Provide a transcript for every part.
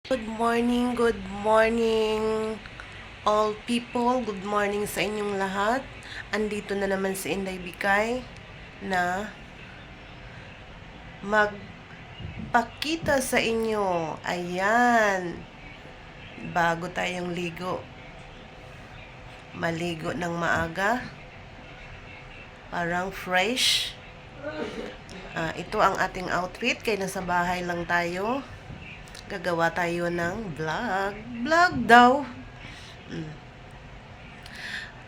Good morning all people. Good morning sa inyong lahat. Andito na naman si Inday Bikay na magpakita sa inyo. Ayan. Bago tayong ligo. Maligo ng maaga. Parang fresh. Ito ang ating outfit. Kaya nasa bahay lang tayo. Gagawa tayo ng vlog. Vlog daw.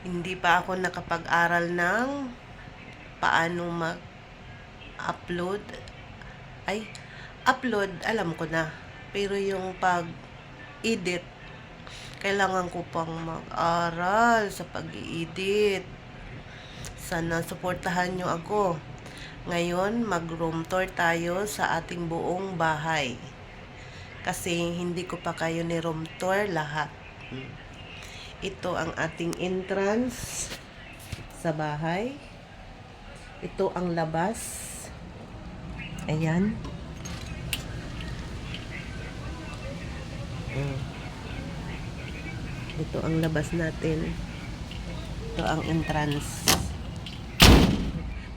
Hindi pa ako nakapag-aral ng paano mag-upload. Upload, alam ko na. Pero yung pag-edit, kailangan ko pang mag-aral sa pag-i-edit. Sana suportahan nyo ako. Ngayon, mag-room tour tayo sa ating buong bahay. Kasi hindi ko pa kayo ni room tour lahat. Ito ang ating entrance sa bahay. Ito ang labas. Ayan. Ito ang labas natin. Ito ang entrance.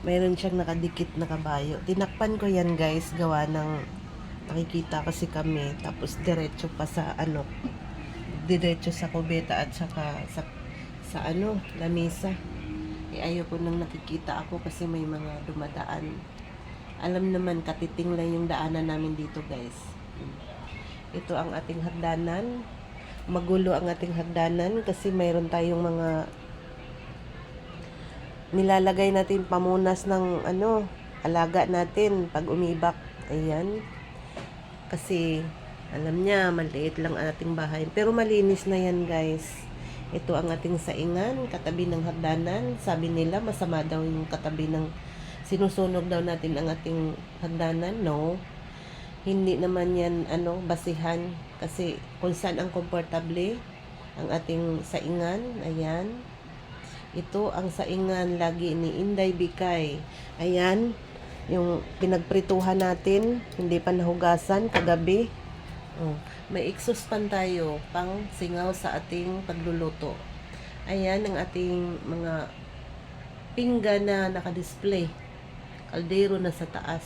Mayroon siyang nakadikit na kabayo. Tinakpan ko yan guys. Gawa ng nakikita kasi kami. Tapos diretso pa sa diretso sa kubeta at saka sa lamesa. Ayoko nang nakikita ako kasi may mga dumadaan. Alam naman, katiting lang yung daanan namin dito guys. Ito ang ating hagdanan. Magulo ang ating hagdanan kasi mayroon tayong mga nilalagay natin pamunas ng alaga natin pag umibak. Ayan. Kasi alam niya, maliit lang ang ating bahay. Pero malinis na yan guys. Ito ang ating saingan, katabi ng hagdanan. Sabi nila, masama daw yung katabi ng sinusunog daw natin ang ating hagdanan. No. Hindi naman yan basihan. Kasi kung saan ang komportable ang ating saingan. Ayan. Ito ang saingan lagi ni Inday Bikay. Ayan. Yung pinagprituhan natin, hindi pa nahugasan kagabi. May exhaust pan tayo pang singaw sa ating pagluluto. Ayan ang ating mga pinggan na nakadisplay. Kaldero na sa taas.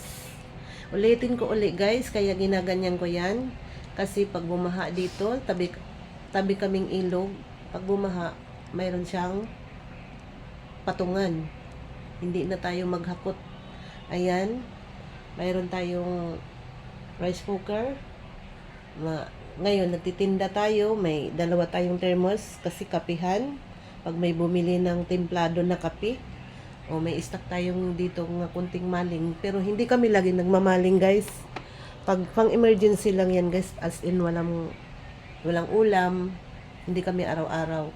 Ulitin ko uli guys, kaya ginaganyan ko yan. Kasi pag bumaha dito, tabi kaming ilog. Pag bumaha, mayroon siyang patungan. Hindi na tayo maghakot. Ayan, mayroon tayong rice cooker. Ngayon, nagtitinda tayo. May dalawa tayong thermos kasi kapihan. Pag may bumili ng templado na kape, may stock tayong dito ng kunting maling. Pero hindi kami lagi nagmamaling guys. Pag pang emergency lang yan guys. As in, walang ulam. Hindi kami araw-araw.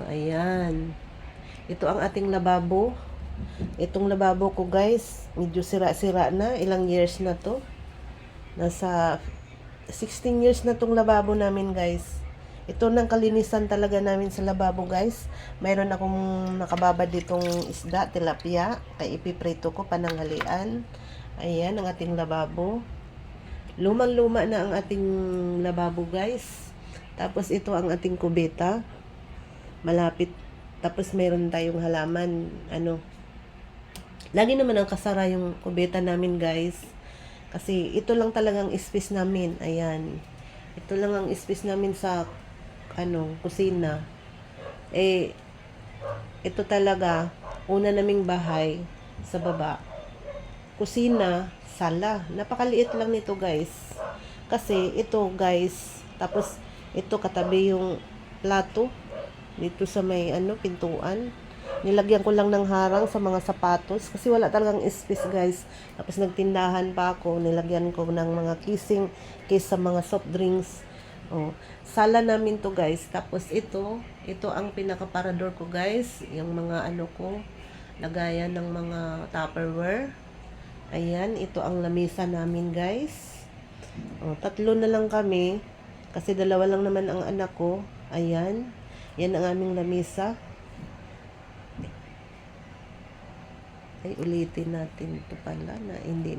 Ayan. Ito ang ating lababo. Itong lababo ko guys, medyo sira-sira na. Ilang years na to. Nasa 16 years na tong lababo namin guys. Ito nang kalinisan talaga namin sa lababo guys. Mayroon akong nakababa ditong isda, tilapia. Kaya ipiprito ko pananghalian. Ayan ang ating lababo. Lumang-luma na ang ating lababo guys. Tapos ito ang ating kubeta. Malapit. Tapos mayroon tayong halaman. Lagi naman ang kasara yung kubeta namin guys. Kasi ito lang talagang space namin. Ayan. Ito lang ang space namin sa kusina. Ito talaga una naming bahay sa baba. Kusina, sala. Napakaliit lang nito guys. Kasi ito guys, tapos ito katabi yung plato dito sa may pintuan. Nilagyan ko lang ng harang sa mga sapatos kasi wala talagang space guys. Tapos nagtindahan pa ako, nilagyan ko ng mga case sa mga soft drinks. Sala namin to guys. Tapos ito ang pinaka-parador ko guys, yung mga lagayan ng mga Tupperware. Ayan, ito ang lamesa namin guys. Tatlo na lang kami kasi dalawa lang naman ang anak ko. Ayan, yan ang aming lamesa. Ay, ulitin natin ito pala na hindi